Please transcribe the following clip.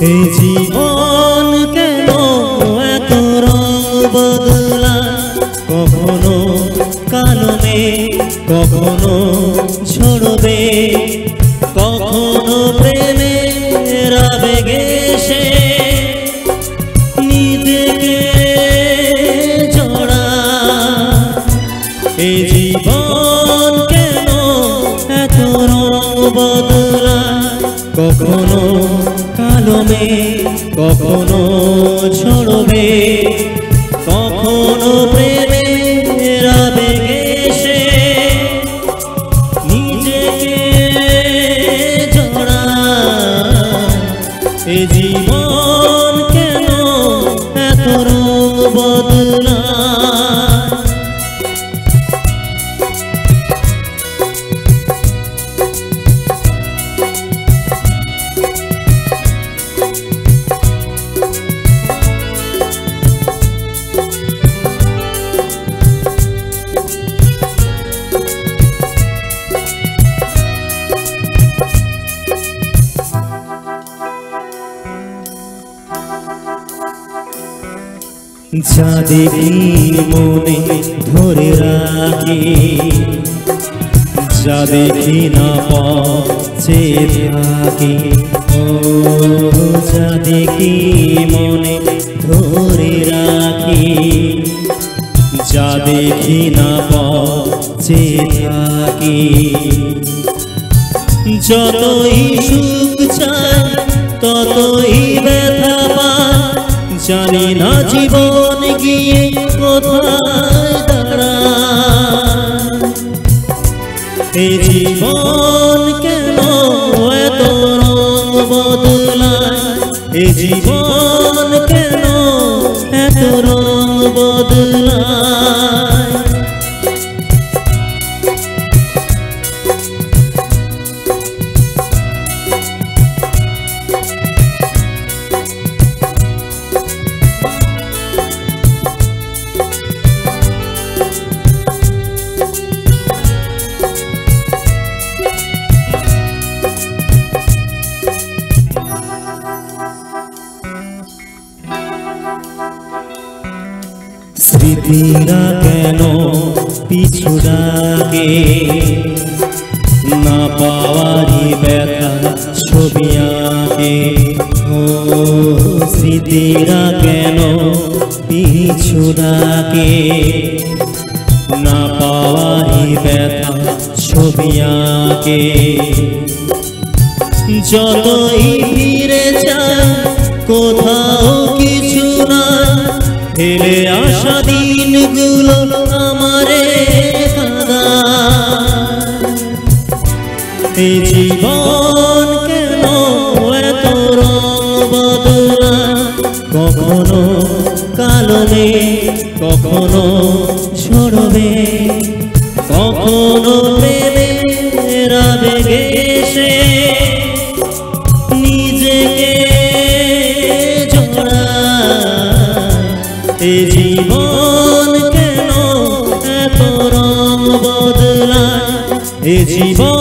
এই জীবন কেন এত রং বদলায়, কখনো কালো মেঘ কখনো ঝরবে, কখনো প্রেমের আবেগে সে নিজেকে জড়ায়। এই জীবন কেন এত রং বদলায়, কখনো কালো মেঘ কখনো ঝরবে, কখনো প্রেমের আবেগে সে নিজেকে জড়ায়। এই জীবন কেন এত রং বদলায়। যা দেখি মনে ধরে রাখি, যা দেখি না পচে থাকি। ও যা দেখি মনে ধরে রাখি, যা দেখি না পচে থাকি। যতই সুখ চাই ততই ব্যথা পাই, জানি না জীবন গিয়ে কোথায় দাঁড়ায়। এই জীবন কেন এত রং বদলায়, এই জীবন কেন এত রং বদলায়। স্মৃতিরা কেন পিছু ডাকে, না পাওয়ারই ব্যথা ছবি আঁকে। ও স্মৃতিরা কেন পিছু ডাকে, না পাওয়ারই ব্যথা ছবি আঁকে। যতই ফিরে যায় কোথাও কিছু না, ফেলে আসা দিনগুলো আমারে কাঁদায়। এই জীবন কেন এত রং বদলায়, কখনো কালো মেঘ কখনো ঝরবে, কখনো প্রেমের আবেগে সে নিজেকে জড়ায়। এই জীবন কেন এত রং বদলায়, এই জীবন